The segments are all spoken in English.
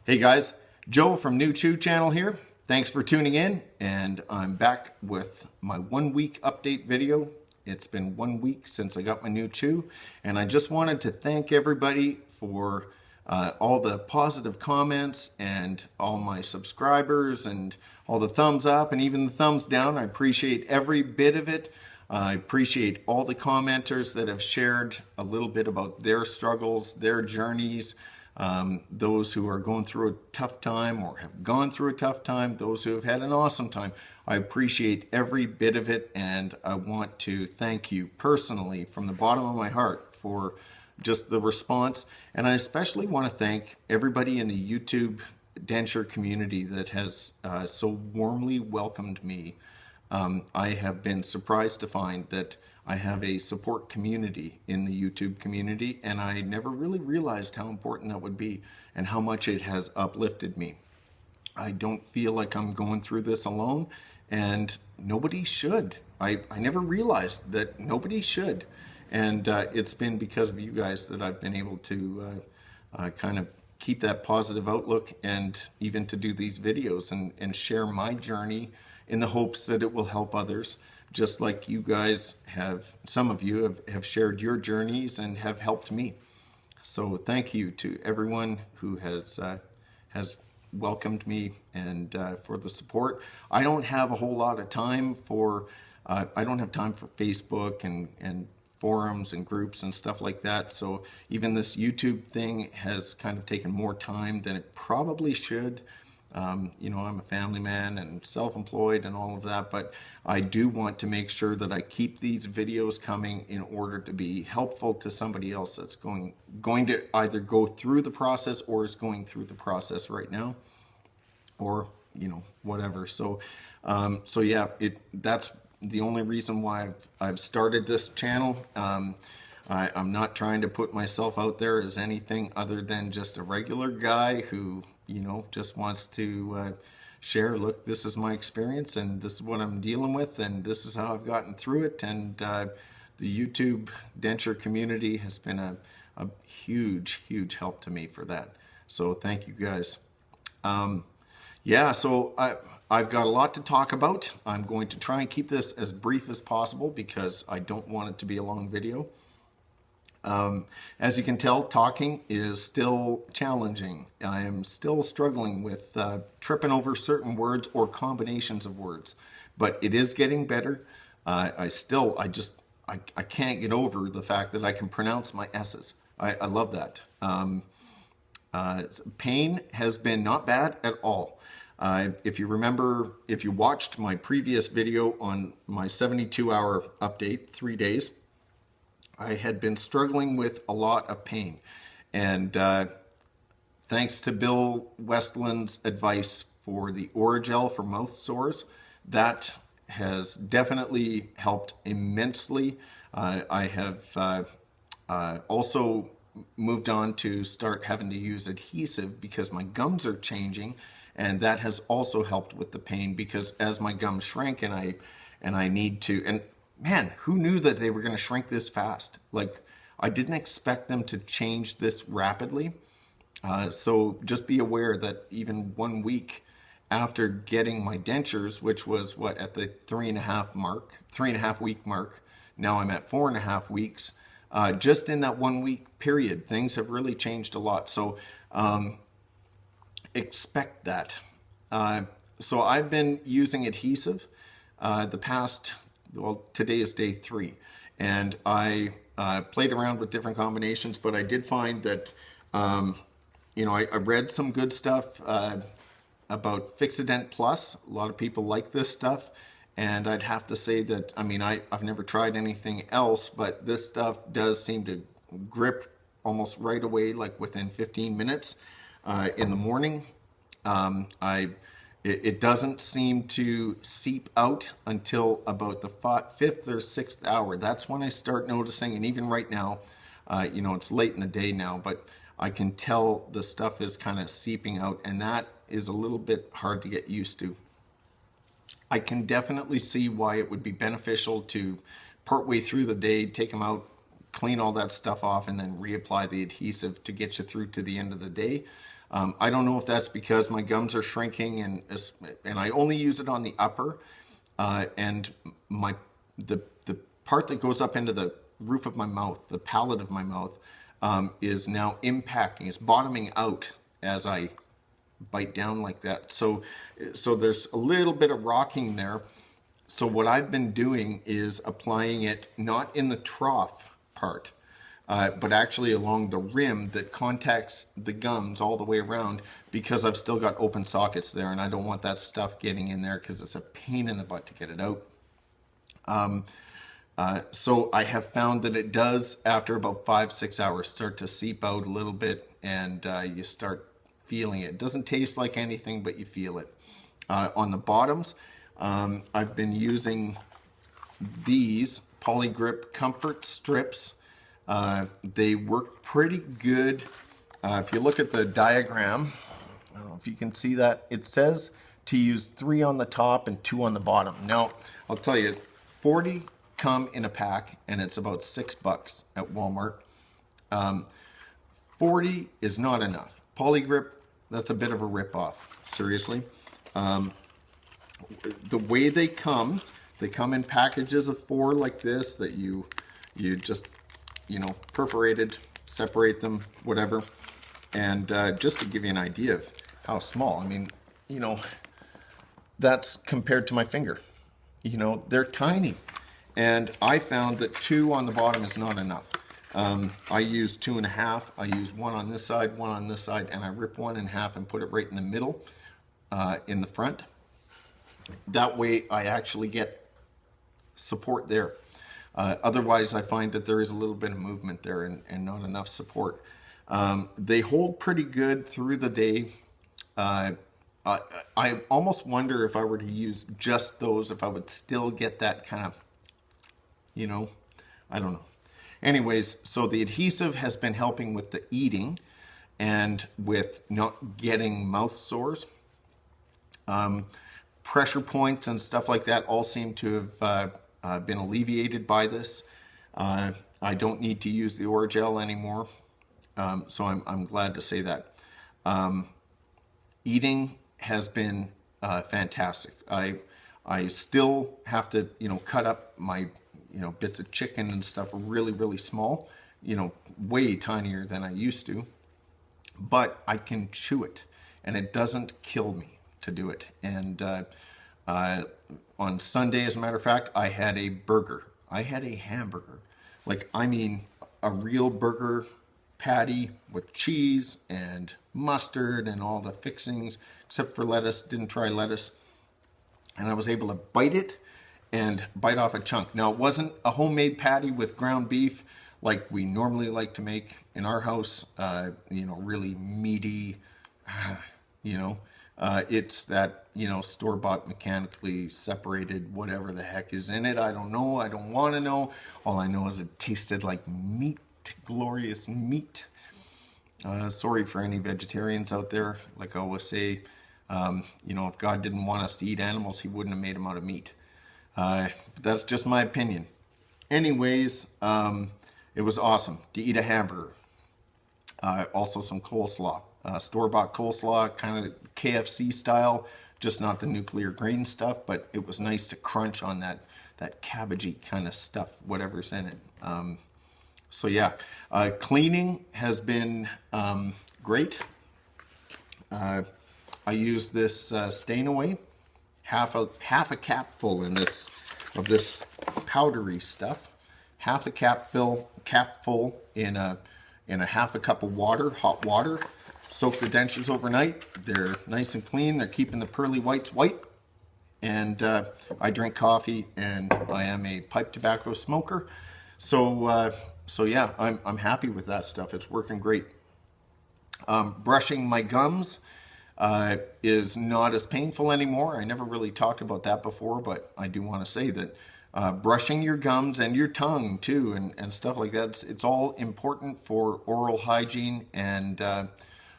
Hey guys, Joe from New Chew channel here. Thanks for tuning in, and I'm back with my 1 week update video. It's been 1 week since I got my new chew, and I just wanted to thank everybody for all the positive comments and all my subscribers and all the thumbs up and even the thumbs down. I appreciate every bit of it. I appreciate all the commenters that have shared a little bit about their struggles, their journeys, those who are going through a tough time or have gone through a tough time, those who have had an awesome time. I appreciate every bit of it, and I want to thank you personally from the bottom of my heart for just the response. And I especially want to thank everybody in the YouTube Denture community that has so warmly welcomed me. I have been surprised to find that I have a support community in the YouTube community, and I never really realized how important that would be and how much it has uplifted me. I don't feel like I'm going through this alone, and nobody should. I never realized that nobody should. And it's been because of you guys that I've been able to kind of keep that positive outlook and even to do these videos and share my journey in the hopes that it will help others, just like you guys have, some of you have shared your journeys and have helped me. So thank you to everyone who has welcomed me and for the support. I don't have a whole lot of time for, I don't have time for Facebook and forums and groups and stuff like that. So even this YouTube thing has kind of taken more time than it probably should. You know, I'm a family man and self-employed and all of that, but I do want to make sure that I keep these videos coming in order to be helpful to somebody else that's going to either go through the process or is going through the process right now, or, you know, whatever. So, so yeah, that's the only reason why I've started this channel. I'm not trying to put myself out there as anything other than just a regular guy who, you know, just wants to share, look, this is my experience and this is what I'm dealing with and this is how I've gotten through it. And the YouTube Denture community has been a huge, huge help to me for that. So thank you guys. Yeah, so I've got a lot to talk about. I'm going to try and keep this as brief as possible because I don't want it to be a long video. As you can tell, talking is still challenging. I am still struggling with tripping over certain words or combinations of words, but it is getting better. I can't get over the fact that I can pronounce my S's. I love that. Pain has been not bad at all. If you remember, if you watched my previous video on my 72-hour update, 3 days, I had been struggling with a lot of pain, and thanks to Bill Westland's advice for the Oragel for mouth sores, that has definitely helped immensely. I have also moved on to start having to use adhesive because my gums are changing, and that has also helped with the pain because as my gums shrink and I need to, and man, who knew that they were going to shrink this fast? Like, I didn't expect them to change this rapidly. So just be aware that even 1 week after getting my dentures, which was what, at the 3.5 week mark, now I'm at 4.5 weeks. Just in that 1 week period, things have really changed a lot. So expect that. So I've been using adhesive the past, well, today is day 3, and I played around with different combinations, but I did find that, you know, I read some good stuff about Fixodent Plus. A lot of people like this stuff, and I'd have to say that, I mean, I've never tried anything else, but this stuff does seem to grip almost right away, like within 15 minutes in the morning. It doesn't seem to seep out until about the 5th or 6th hour. That's when I start noticing, and even right now, you know, it's late in the day now, but I can tell the stuff is kind of seeping out, and that is a little bit hard to get used to. I can definitely see why it would be beneficial to partway through the day, take them out, clean all that stuff off, and then reapply the adhesive to get you through to the end of the day. I don't know if that's because my gums are shrinking, and I only use it on the upper, and the part that goes up into the roof of my mouth, the palate of my mouth, is now impacting, it's bottoming out as I bite down like that. So there's a little bit of rocking there. So what I've been doing is applying it not in the trough part, but actually along the rim that contacts the gums all the way around, because I've still got open sockets there, and I don't want that stuff getting in there because it's a pain in the butt to get it out. So I have found that it does, after about 5-6 hours, start to seep out a little bit, and you start feeling it. It doesn't taste like anything, but you feel it. On the bottoms, I've been using these Polygrip Comfort Strips. They work pretty good. If you look at the diagram, I don't know if you can see that, it says to use 3 on the top and 2 on the bottom. Now, I'll tell you, 40 come in a pack, and it's about $6 at Walmart. 40 is not enough. Polygrip, that's a bit of a rip-off, seriously. The way they come in packages of 4 like this, that you just, perforated, separate them, whatever. And just to give you an idea of how small, I mean, that's compared to my finger. They're tiny. And I found that 2 on the bottom is not enough. I use 2.5. I use 1 on this side, 1 on this side, and I rip 1 in half and put it right in the middle, in the front. That way I actually get support there. Otherwise, I find that there is a little bit of movement there and not enough support. They hold pretty good through the day. I almost wonder if I were to use just those, if I would still get that kind of, I don't know. Anyways, so the adhesive has been helping with the eating and with not getting mouth sores. Pressure points and stuff like that all seem to have been alleviated by this. I don't need to use the Oragel anymore, so I'm glad to say that. Eating has been fantastic. I still have to, cut up my, bits of chicken and stuff really, really small, way tinier than I used to, but I can chew it, and it doesn't kill me to do it. And on Sunday, as a matter of fact, I had a burger. I had a hamburger. Like, I mean, a real burger patty with cheese and mustard and all the fixings, except for lettuce. Didn't try lettuce. And I was able to bite it and bite off a chunk. Now, it wasn't a homemade patty with ground beef like we normally like to make in our house, really meaty, it's that, store-bought, mechanically separated, whatever the heck is in it. I don't know. I don't want to know. All I know is it tasted like meat, glorious meat. Sorry for any vegetarians out there. Like I always say, if God didn't want us to eat animals, he wouldn't have made them out of meat. But that's just my opinion. Anyways, it was awesome to eat a hamburger. Also some coleslaw. Store-bought coleslaw, kind of KFC style, just not the nuclear grain stuff, but it was nice to crunch on that cabbagey kind of stuff, whatever's in it. So yeah, cleaning has been great. I use this stain away, half a capful of this powdery stuff, half a capful in a half a cup of water, hot water. Soak the dentures overnight. They're nice and clean. They're keeping the pearly whites white. And I drink coffee, and I am a pipe tobacco smoker. So yeah, I'm happy with that stuff. It's working great. Brushing my gums is not as painful anymore. I never really talked about that before, but I do want to say that brushing your gums and your tongue too, and stuff like that, it's all important for oral hygiene. And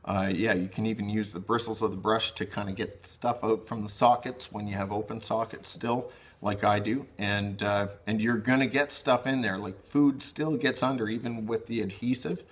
yeah, you can even use the bristles of the brush to kind of get stuff out from the sockets when you have open sockets still, like I do. And you're gonna get stuff in there, like food still gets under, even with the adhesive.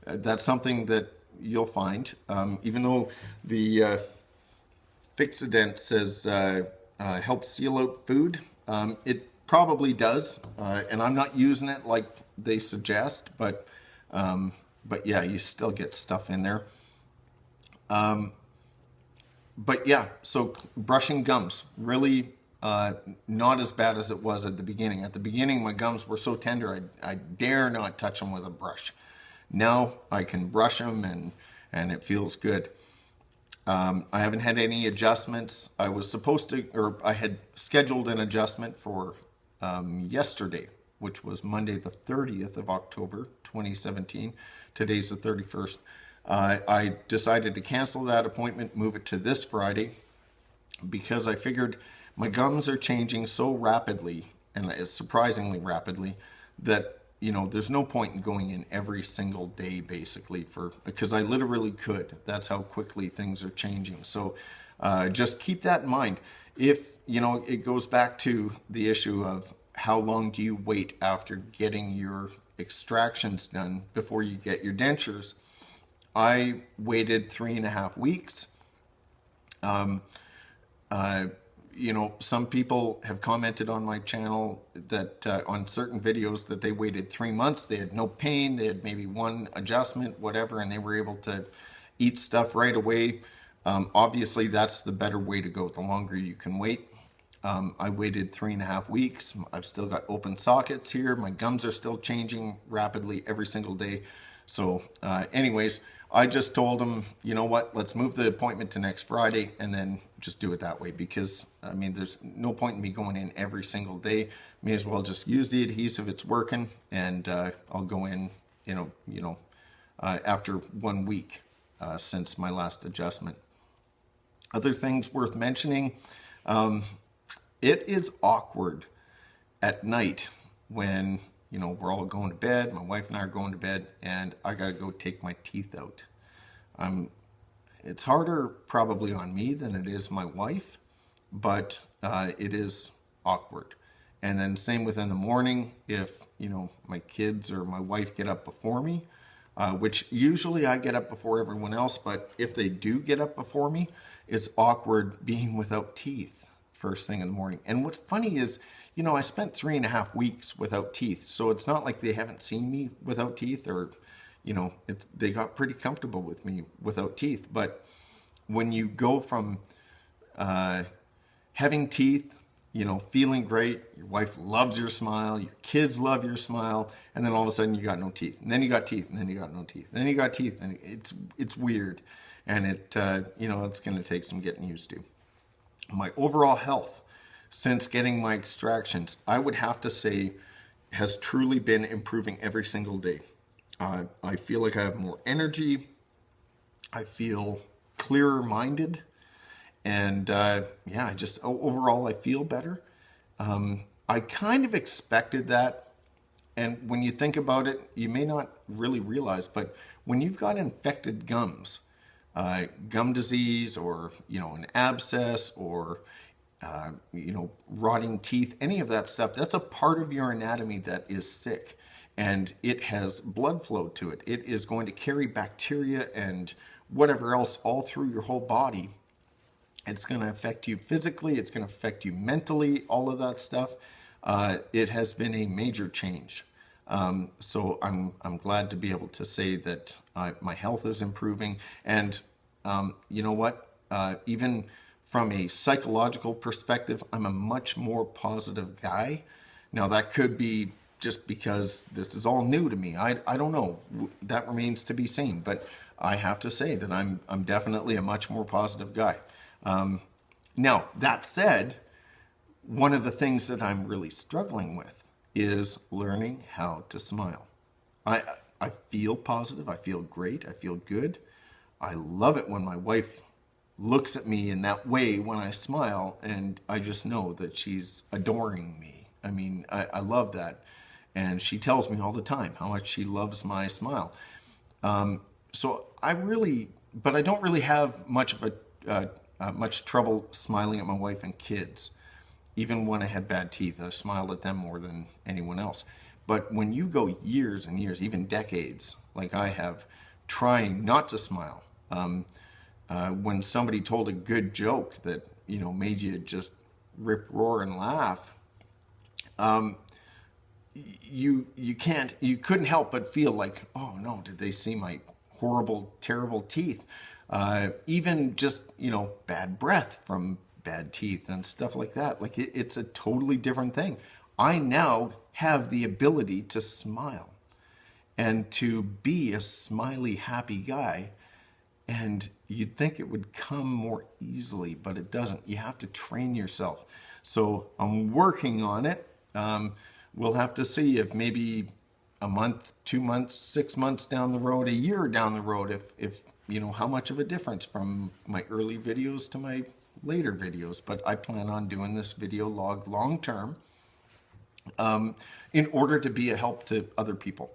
That's something that, you'll find, even though the Fix-A-Dent says helps seal out food, it probably does, and I'm not using it like they suggest, but yeah, you still get stuff in there. But yeah, so brushing gums, really not as bad as it was at the beginning. At the beginning, my gums were so tender, I dare not touch them with a brush. Now I can brush them and it feels good. I haven't had any adjustments. I was supposed to, or I had scheduled an adjustment for yesterday, which was Monday the 30th of October, 2017. Today's the 31st. I decided to cancel that appointment, move it to this Friday, because I figured my gums are changing so rapidly, and surprisingly rapidly, that, you know, there's no point in going in every single day, basically, because I literally could. That's how quickly things are changing. So just keep that in mind. If, you know, it goes back to the issue of how long do you wait after getting your extractions done before you get your dentures. I waited 3.5 weeks. You know, some people have commented on my channel that on certain videos that they waited 3 months. They had no pain. They had maybe one adjustment, whatever, and they were able to eat stuff right away. Obviously, that's the better way to go. The longer you can wait. I waited 3.5 weeks. I've still got open sockets here. My gums are still changing rapidly every single day. So anyways, I just told him, you know what, let's move the appointment to next Friday and then just do it that way, because I mean, there's no point in me going in every single day. May as well just use the adhesive. It's working, and I'll go in, after 1 week since my last adjustment. Other things worth mentioning, it is awkward at night when, you know, we're all going to bed, my wife and I are going to bed, and I got to go take my teeth out. It's harder probably on me than it is my wife, but it is awkward. And then same within the morning, if, you know, my kids or my wife get up before me, which usually I get up before everyone else, but if they do get up before me, it's awkward being without teeth first thing in the morning. And what's funny is, you know, I spent 3.5 weeks without teeth, so it's not like they haven't seen me without teeth, or, you know, they got pretty comfortable with me without teeth. But when you go from having teeth, you know, feeling great, your wife loves your smile, your kids love your smile, and then all of a sudden you got no teeth, and then you got teeth, and then you got no teeth, and then you got teeth, and it's weird, and you know, it's going to take some getting used to. My overall health since getting my extractions, I would have to say, has truly been improving every single day. I feel like I have more energy. I feel clearer minded. And yeah, overall I feel better. I kind of expected that. And when you think about it, you may not really realize, but when you've got infected gums, gum disease, or, you know, an abscess, or you know, rotting teeth, any of that stuff, that's a part of your anatomy that is sick, and it has blood flow to it. It is going to carry bacteria and whatever else all through your whole body. It's going to affect you physically, it's going to affect you mentally, all of that stuff. It has been a major change. So I'm glad to be able to say that my health is improving. And you know what, even from a psychological perspective, I'm a much more positive guy. Now, that could be just because this is all new to me. I don't know. That remains to be seen. But I have to say that I'm definitely a much more positive guy. Now, that said, one of the things that I'm really struggling with is learning how to smile. I feel positive. I feel great. I feel good. I love it when my wife looks at me in that way when I smile, and I just know that she's adoring me. I mean, I love that. And she tells me all the time how much she loves my smile. So I don't really have much trouble smiling at my wife and kids. Even when I had bad teeth, I smiled at them more than anyone else. But when you go years and years, even decades, like I have, trying not to smile. When somebody told a good joke that, you know, made you just rip, roar, and laugh, you couldn't help but feel like, oh no, did they see my horrible, terrible teeth? Even just, you know, bad breath from bad teeth and stuff like that. Like it's a totally different thing. I now have the ability to smile and to be a smiley, happy guy. And you'd think it would come more easily, but it doesn't. You have to train yourself. So I'm working on it. We'll have to see if maybe a month, 2 months, 6 months down the road, a year down the road, if you know, how much of a difference from my early videos to my later videos. But I plan on doing this video log long term in order to be a help to other people.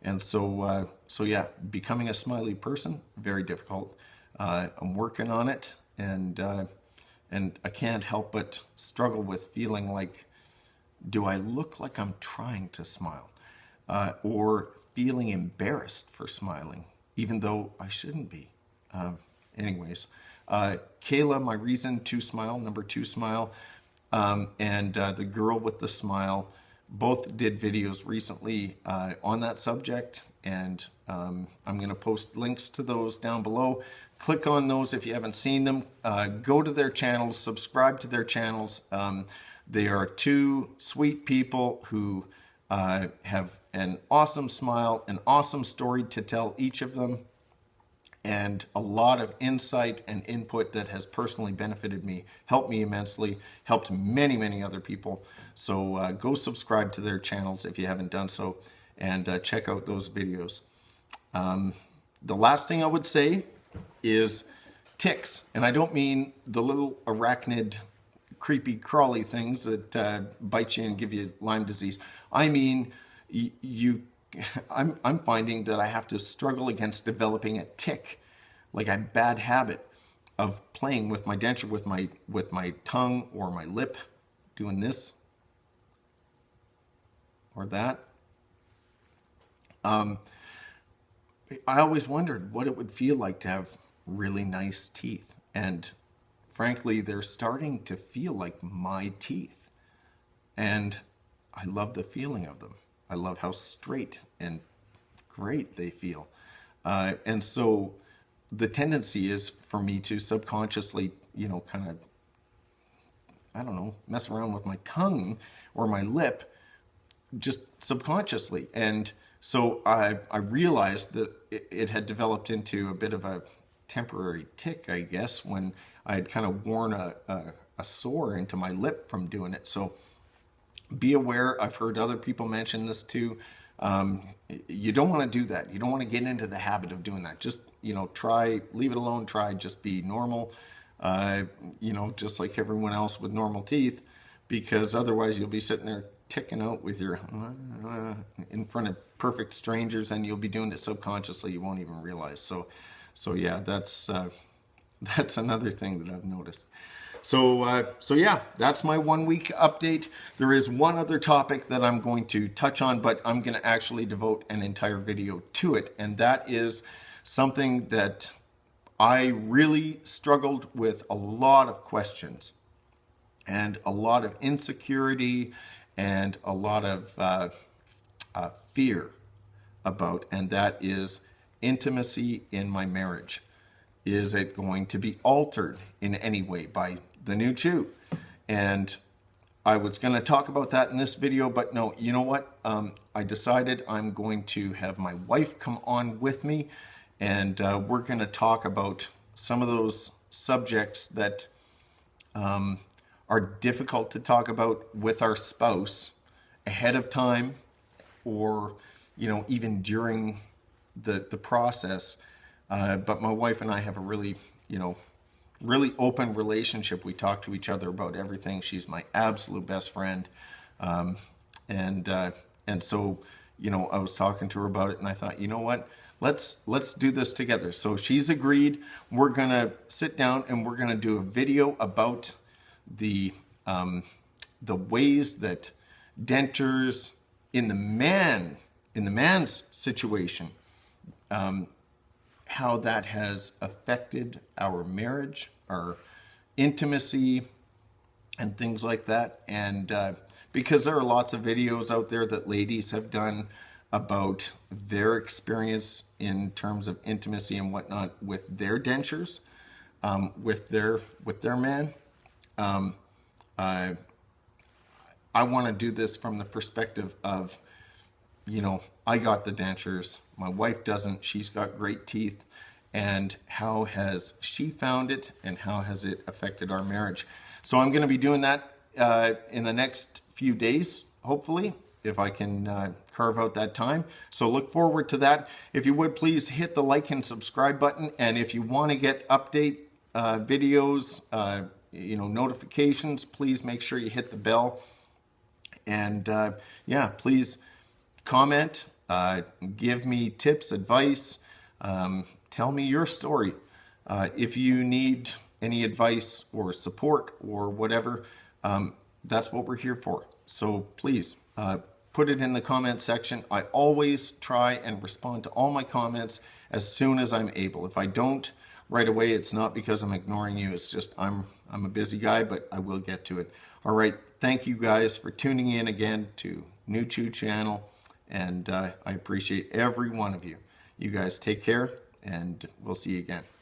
And so, yeah, becoming a smiley person, very difficult. I'm working on it, and I can't help but struggle with feeling like, do I look like I'm trying to smile, or feeling embarrassed for smiling, even though I shouldn't be. Anyways, Kayla, my reason to smile, number 2 smile, and the girl with the smile, both did videos recently on that subject, and I'm going to post links to those down below. Click on those if you haven't seen them. Go to their channels, subscribe to their channels. They are 2 sweet people who have an awesome smile, an awesome story to tell, each of them, and a lot of insight and input that has personally benefited me, helped me immensely, helped many, many other people. So go subscribe to their channels if you haven't done so, and check out those videos. The last thing I would say is ticks, and I don't mean the little arachnid, creepy, crawly things that bite you and give you Lyme disease. I mean, I'm finding that I have to struggle against developing a tick, like a bad habit of playing with my denture, with my tongue or my lip, doing this or that. I always wondered what it would feel like to have really nice teeth, and frankly, they're starting to feel like my teeth, and I love the feeling of them. I love how straight and great they feel. And so the tendency is for me to subconsciously, you know, kind of, I don't know, mess around with my tongue or my lip, just subconsciously. And so I realized that it had developed into a bit of a temporary tick, I guess, when I had kind of worn a sore into my lip from doing it. So be aware. I've heard other people mention this too. You don't want to do that. You don't want to get into the habit of doing that. Just, you know, try, leave it alone, try, just be normal, you know, just like everyone else with normal teeth, because otherwise you'll be sitting there ticking out with your, in front of perfect strangers, and you'll be doing it subconsciously. You won't even realize. So yeah, that's another thing that I've noticed. So yeah, that's my 1 week update. There is one other topic that I'm going to touch on, but I'm going to actually devote an entire video to it. And that is something that I really struggled with, a lot of questions and a lot of insecurity and a lot of fear about, and that is intimacy in my marriage. Is it going to be altered in any way by the new chew? And I was going to talk about that in this video, but no, you know what? I decided I'm going to have my wife come on with me, and we're going to talk about some of those subjects that are difficult to talk about with our spouse ahead of time, or, you know, even during the process. But my wife and I have a really, you know, really open relationship. We talk to each other about everything. She's my absolute best friend. And so, you know, I was talking to her about it, and I thought, you know what, let's do this together. So she's agreed. We're going to sit down and we're going to do a video about the ways that dentures in the man's situation, how that has affected our marriage, our intimacy, and things like that. And because there are lots of videos out there that ladies have done about their experience in terms of intimacy and whatnot with their dentures, with their man. I want to do this from the perspective of, you know, I got the dentures, my wife doesn't, she's got great teeth, and how has she found it and how has it affected our marriage. So I'm going to be doing that in the next few days, hopefully, if I can carve out that time. So look forward to that. If you would, please hit the like and subscribe button, and if you want to get update videos, you know, notifications, please make sure you hit the bell. And yeah, please comment, give me tips, advice, tell me your story. If you need any advice or support or whatever, that's what we're here for. So please put it in the comment section. I always try and respond to all my comments as soon as I'm able. If I don't right away, it's not because I'm ignoring you. It's just I'm a busy guy, but I will get to it. All right. Thank you guys for tuning in again to New Chew channel. And I appreciate every one of you. You guys take care, and we'll see you again.